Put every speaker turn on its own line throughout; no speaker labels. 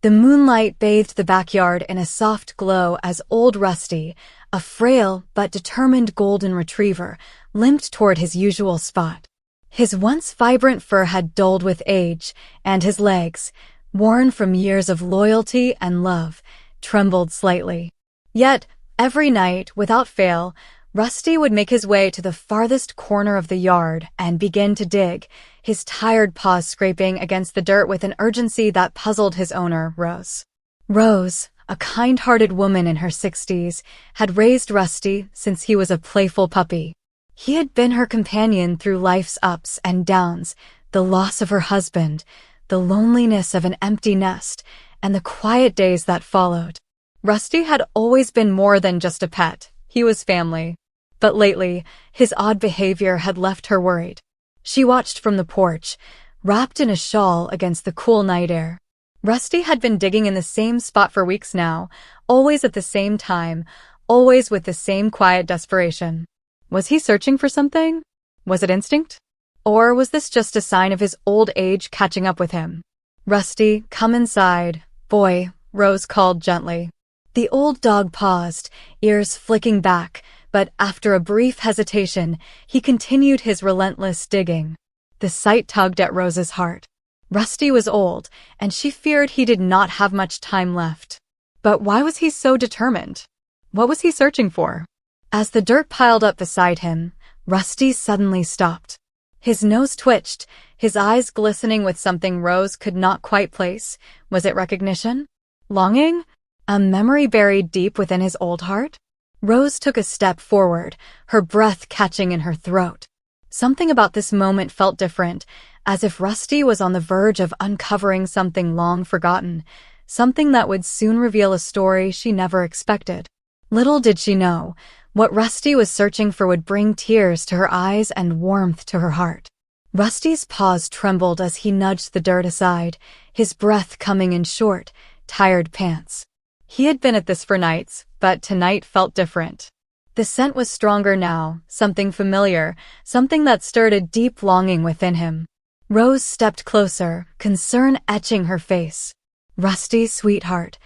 The moonlight bathed the backyard in a soft glow as old Rusty, a frail but determined golden retriever, limped toward his usual spot. His once vibrant fur had dulled with age, and his legs, worn from years of loyalty and love, trembled slightly. Yet, every night, without fail, Rusty would make his way to the farthest corner of the yard and begin to dig, his tired paws scraping against the dirt with an urgency that puzzled his owner, Rose. Rose, a kind-hearted woman in her 60s, had raised Rusty since he was a playful puppy. He had been her companion through life's ups and downs, the loss of her husband, the loneliness of an empty nest, and the quiet days that followed. Rusty had always been more than just a pet. He was family. But lately, his odd behavior had left her worried. She watched from the porch, wrapped in a shawl against the cool night air. Rusty had been digging in the same spot for weeks now, always at the same time, always with the same quiet desperation. Was he searching for something? Was it instinct? Or was this just a sign of his old age catching up with him? "Rusty, come inside, boy," Rose called gently. The old dog paused, ears flicking back, but after a brief hesitation, he continued his relentless digging. The sight tugged at Rose's heart. Rusty was old, and she feared he did not have much time left. But why was he so determined? What was he searching for? As the dirt piled up beside him, Rusty suddenly stopped. His nose twitched, his eyes glistening with something Rose could not quite place. Was it recognition? Longing? A memory buried deep within his old heart? Rose took a step forward, her breath catching in her throat. Something about this moment felt different, as if Rusty was on the verge of uncovering something long forgotten, something that would soon reveal a story she never expected. Little did she know, what Rusty was searching for would bring tears to her eyes and warmth to her heart. Rusty's paws trembled as he nudged the dirt aside, his breath coming in short, tired pants. He had been at this for nights, but tonight felt different. The scent was stronger now, something familiar, something that stirred a deep longing within him. Rose stepped closer, concern etching her face. "Rusty, sweetheart,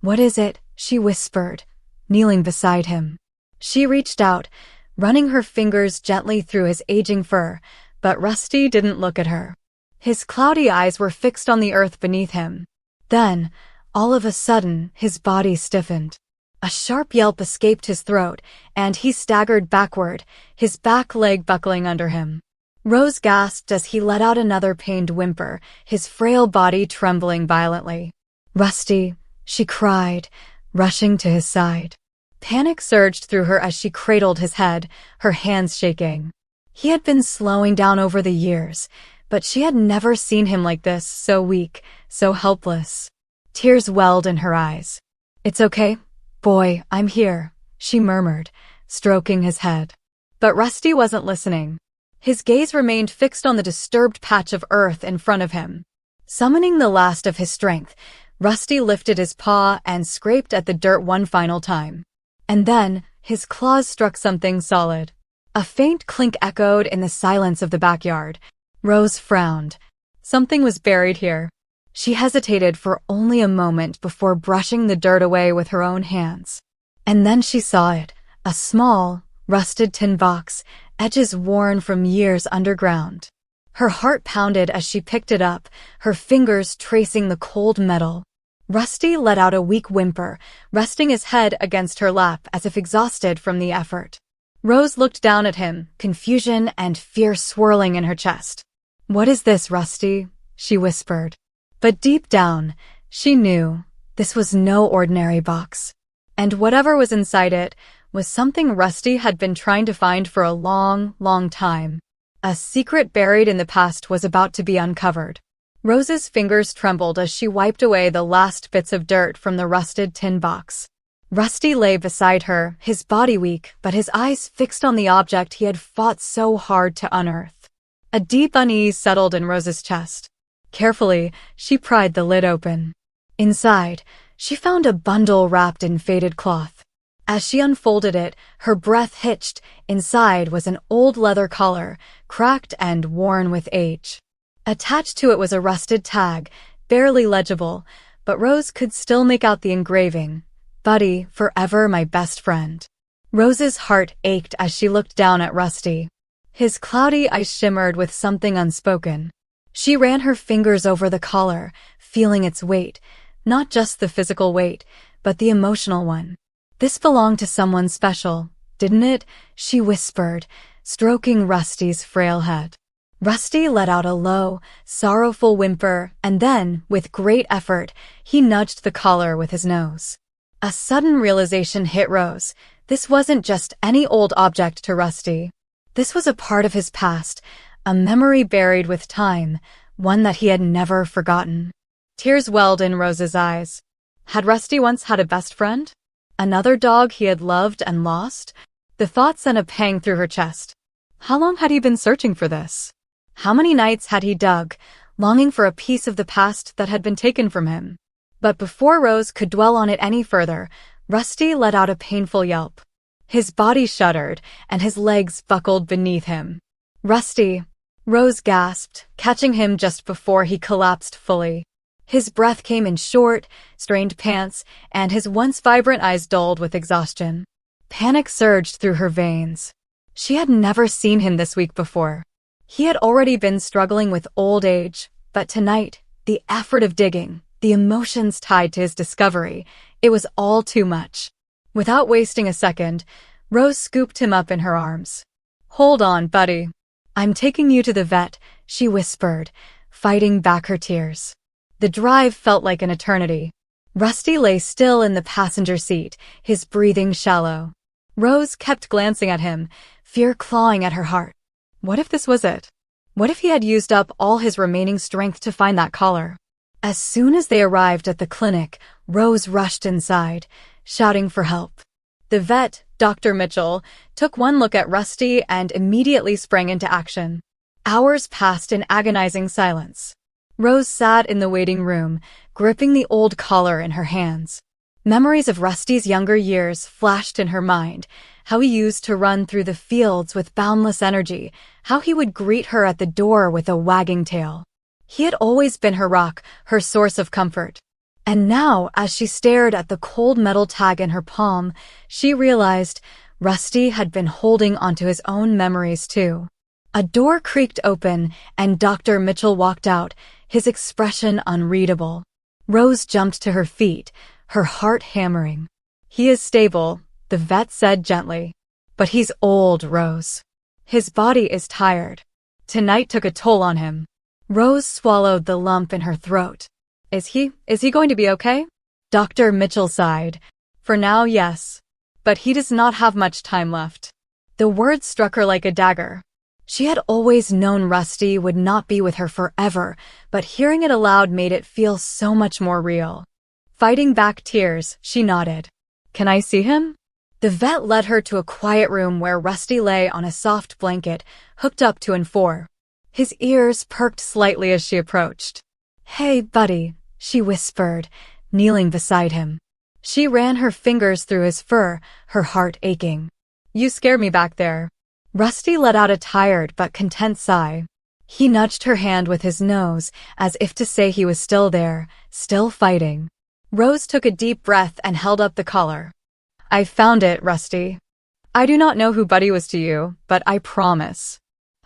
what is it?" she whispered, kneeling beside him. She reached out, running her fingers gently through his aging fur, but Rusty didn't look at her. His cloudy eyes were fixed on the earth beneath him. Then, all of a sudden, his body stiffened. A sharp yelp escaped his throat, and he staggered backward, his back leg buckling under him. Rose gasped as he let out another pained whimper, his frail body trembling violently. "Rusty," she cried, rushing to his side. Panic surged through her as she cradled his head, her hands shaking. He had been slowing down over the years, but she had never seen him like this, so weak, so helpless. Tears welled in her eyes. "It's okay, boy, I'm here," she murmured, stroking his head. But Rusty wasn't listening. His gaze remained fixed on the disturbed patch of earth in front of him. Summoning the last of his strength, Rusty lifted his paw and scraped at the dirt one final time. And then, his claws struck something solid. A faint clink echoed in the silence of the backyard. Rose frowned. Something was buried here. She hesitated for only a moment before brushing the dirt away with her own hands. And then she saw it, a small, rusted tin box, edges worn from years underground. Her heart pounded as she picked it up, her fingers tracing the cold metal. Rusty let out a weak whimper, resting his head against her lap as if exhausted from the effort. Rose looked down at him, confusion and fear swirling in her chest. "What is this, Rusty?" she whispered. But deep down, she knew this was no ordinary box. And whatever was inside it was something Rusty had been trying to find for a long, long time. A secret buried in the past was about to be uncovered. Rose's fingers trembled as she wiped away the last bits of dirt from the rusted tin box. Rusty lay beside her, his body weak, but his eyes fixed on the object he had fought so hard to unearth. A deep unease settled in Rose's chest. Carefully, she pried the lid open. Inside, she found a bundle wrapped in faded cloth. As she unfolded it, her breath hitched. Inside was an old leather collar, cracked and worn with age. Attached to it was a rusted tag, barely legible, but Rose could still make out the engraving, "Buddy, forever my best friend." Rose's heart ached as she looked down at Rusty. His cloudy eyes shimmered with something unspoken. She ran her fingers over the collar, feeling its weight, not just the physical weight, but the emotional one. "This belonged to someone special, didn't it?" she whispered, stroking Rusty's frail head. Rusty let out a low, sorrowful whimper, and then, with great effort, he nudged the collar with his nose. A sudden realization hit Rose. This wasn't just any old object to Rusty. This was a part of his past, a memory buried with time, one that he had never forgotten. Tears welled in Rose's eyes. Had Rusty once had a best friend? Another dog he had loved and lost? The thought sent a pang through her chest. How long had he been searching for this? How many nights had he dug, longing for a piece of the past that had been taken from him? But before Rose could dwell on it any further, Rusty let out a painful yelp. His body shuddered, and his legs buckled beneath him. "Rusty!" Rose gasped, catching him just before he collapsed fully. His breath came in short, strained pants, and his once vibrant eyes dulled with exhaustion. Panic surged through her veins. She had never seen him this week before. He had already been struggling with old age, but tonight, the effort of digging, the emotions tied to his discovery, it was all too much. Without wasting a second, Rose scooped him up in her arms. "Hold on, buddy. I'm taking you to the vet," she whispered, fighting back her tears. The drive felt like an eternity. Rusty lay still in the passenger seat, his breathing shallow. Rose kept glancing at him, fear clawing at her heart. What if this was it? What if he had used up all his remaining strength to find that collar? As soon as they arrived at the clinic, Rose rushed inside, shouting for help. The vet, Dr. Mitchell, took one look at Rusty and immediately sprang into action. Hours passed in agonizing silence. Rose sat in the waiting room, gripping the old collar in her hands. Memories of Rusty's younger years flashed in her mind, how he used to run through the fields with boundless energy, how he would greet her at the door with a wagging tail. He had always been her rock, her source of comfort. And now, as she stared at the cold metal tag in her palm, she realized Rusty had been holding onto his own memories too. A door creaked open, and Dr. Mitchell walked out, his expression unreadable. Rose jumped to her feet, her heart hammering. "He is stable," the vet said gently. "But he's old, Rose. His body is tired. Tonight took a toll on him." Rose swallowed the lump in her throat. Is he going to be okay?" Dr. Mitchell sighed. "For now, yes. But he does not have much time left." The words struck her like a dagger. She had always known Rusty would not be with her forever, but hearing it aloud made it feel so much more real. Fighting back tears, she nodded. "Can I see him?" The vet led her to a quiet room where Rusty lay on a soft blanket, hooked up to an 4. His ears perked slightly as she approached. "Hey, buddy," she whispered, kneeling beside him. She ran her fingers through his fur, her heart aching. "You scared me back there." Rusty let out a tired but content sigh. He nudged her hand with his nose, as if to say he was still there, still fighting. Rose took a deep breath and held up the collar. "I found it, Rusty. I do not know who Buddy was to you, but I promise.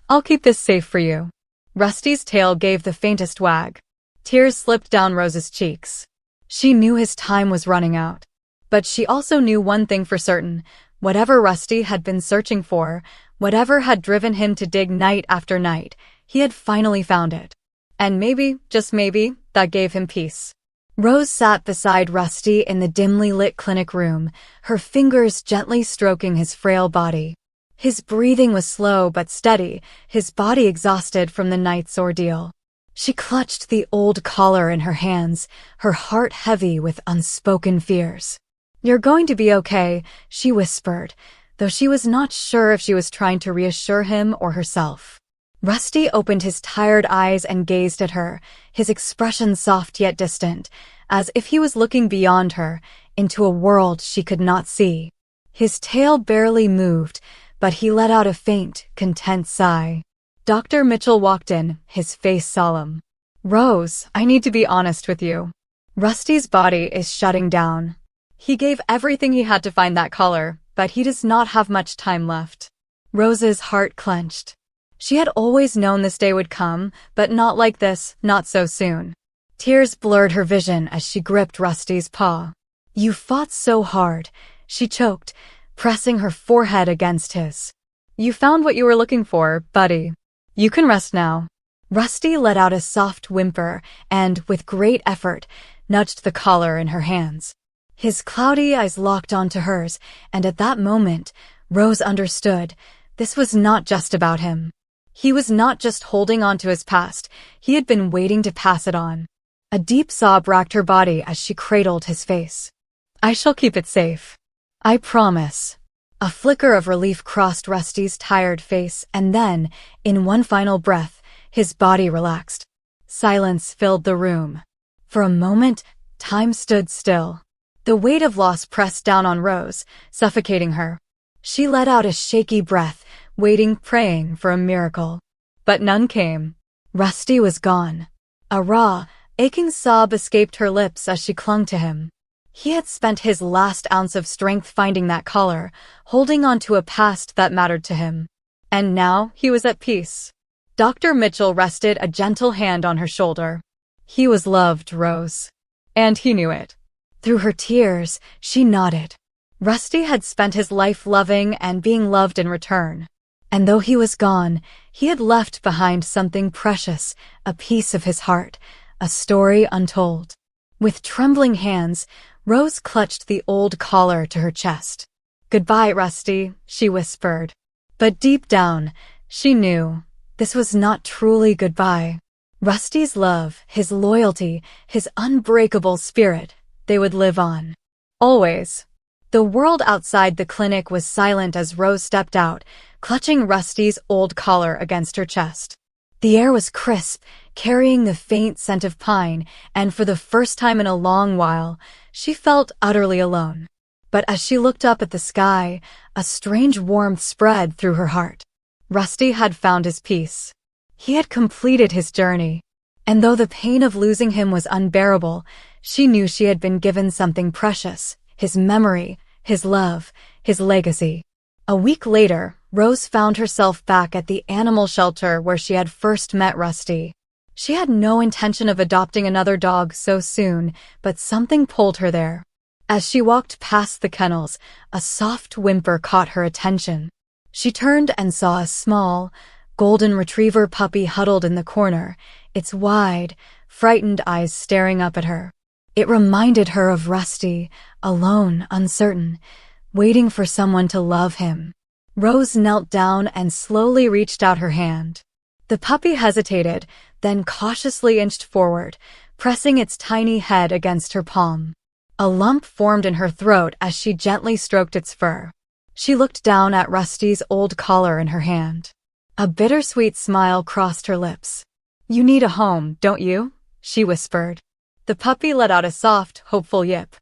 I'll keep this safe for you." Rusty's tail gave the faintest wag. Tears slipped down Rose's cheeks. She knew his time was running out. But she also knew one thing for certain. Whatever Rusty had been searching for, whatever had driven him to dig night after night, he had finally found it. And maybe, just maybe, that gave him peace. Rose sat beside Rusty in the dimly lit clinic room, her fingers gently stroking his frail body. His breathing was slow but steady, his body exhausted from the night's ordeal. She clutched the old collar in her hands, her heart heavy with unspoken fears. "You're going to be okay," she whispered, though she was not sure if she was trying to reassure him or herself. Rusty opened his tired eyes and gazed at her, his expression soft yet distant, as if he was looking beyond her, into a world she could not see. His tail barely moved, but he let out a faint, content sigh. Dr. Mitchell walked in, his face solemn. "Rose, I need to be honest with you. Rusty's body is shutting down. He gave everything he had to find that collar, but he does not have much time left. Rose's heart clenched. She had always known this day would come, but not like this, not so soon. Tears blurred her vision as she gripped Rusty's paw. "You fought so hard," she choked, pressing her forehead against his. "You found what you were looking for, buddy. You can rest now." Rusty let out a soft whimper and, with great effort, nudged the collar in her hands. His cloudy eyes locked onto hers, and at that moment, Rose understood this was not just about him. He was not just holding on to his past, he had been waiting to pass it on. A deep sob racked her body as she cradled his face. "I shall keep it safe. I promise." A flicker of relief crossed Rusty's tired face, and then, in one final breath, his body relaxed. Silence filled the room. For a moment, time stood still. The weight of loss pressed down on Rose, suffocating her. She let out a shaky breath, waiting, praying for a miracle. But none came. Rusty was gone. A raw, aching sob escaped her lips as she clung to him. He had spent his last ounce of strength finding that collar, holding on to a past that mattered to him. And now he was at peace. Dr. Mitchell rested a gentle hand on her shoulder. "He was loved, Rose. And he knew it." Through her tears, she nodded. Rusty had spent his life loving and being loved in return. And though he was gone, he had left behind something precious, a piece of his heart, a story untold. With trembling hands, Rose clutched the old collar to her chest. "Goodbye, Rusty," she whispered. But deep down, she knew this was not truly goodbye. Rusty's love, his loyalty, his unbreakable spirit, they would live on. Always. The world outside the clinic was silent as Rose stepped out, clutching Rusty's old collar against her chest. The air was crisp, carrying the faint scent of pine, and for the first time in a long while, she felt utterly alone. But as she looked up at the sky, a strange warmth spread through her heart. Rusty had found his peace. He had completed his journey. And though the pain of losing him was unbearable, she knew she had been given something precious, his memory, his love, his legacy. A week later, Rose found herself back at the animal shelter where she had first met Rusty. She had no intention of adopting another dog so soon, but something pulled her there. As she walked past the kennels, a soft whimper caught her attention. She turned and saw a small, golden retriever puppy huddled in the corner, its wide, frightened eyes staring up at her. It reminded her of Rusty, alone, uncertain, waiting for someone to love him. Rose knelt down and slowly reached out her hand. The puppy hesitated, then cautiously inched forward, pressing its tiny head against her palm. A lump formed in her throat as she gently stroked its fur. She looked down at Rusty's old collar in her hand. A bittersweet smile crossed her lips. "You need a home, don't you?" she whispered. The puppy let out a soft, hopeful yip.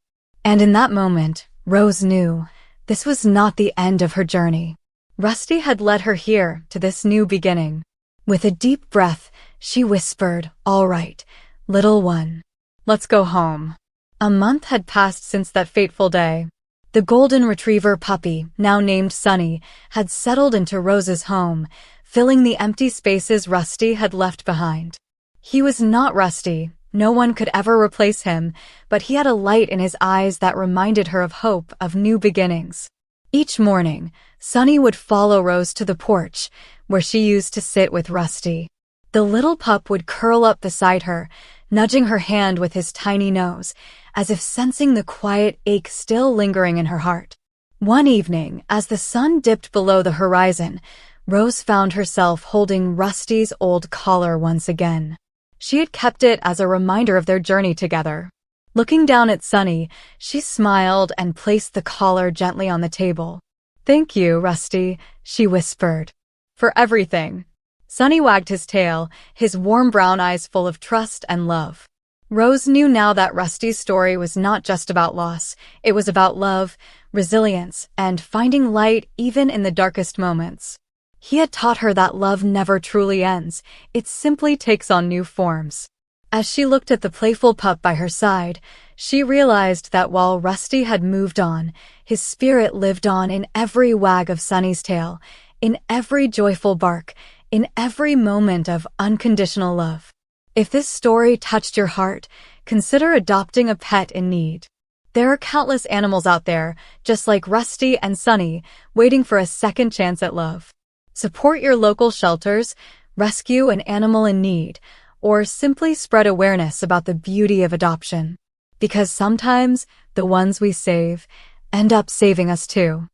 And in that moment, Rose knew this was not the end of her journey. Rusty had led her here to this new beginning. With a deep breath, she whispered, "All right, little one. Let's go home." A month had passed since that fateful day. The golden retriever puppy, now named Sunny, had settled into Rose's home, filling the empty spaces Rusty had left behind. He was not Rusty. No one could ever replace him, but he had a light in his eyes that reminded her of hope, of new beginnings. Each morning, Sunny would follow Rose to the porch, where she used to sit with Rusty. The little pup would curl up beside her, nudging her hand with his tiny nose, as if sensing the quiet ache still lingering in her heart. One evening, as the sun dipped below the horizon, Rose found herself holding Rusty's old collar once again. She had kept it as a reminder of their journey together. Looking down at Sunny, she smiled and placed the collar gently on the table. "Thank you, Rusty," she whispered. "For everything." Sunny wagged his tail, his warm brown eyes full of trust and love. Rose knew now that Rusty's story was not just about loss. It was about love, resilience, and finding light even in the darkest moments. He had taught her that love never truly ends. It simply takes on new forms. As she looked at the playful pup by her side, she realized that while Rusty had moved on, his spirit lived on in every wag of Sunny's tail, in every joyful bark, in every moment of unconditional love. If this story touched your heart, consider adopting a pet in need. There are countless animals out there, just like Rusty and Sunny, waiting for a second chance at love. Support your local shelters, rescue an animal in need, or simply spread awareness about the beauty of adoption. Because sometimes the ones we save end up saving us too.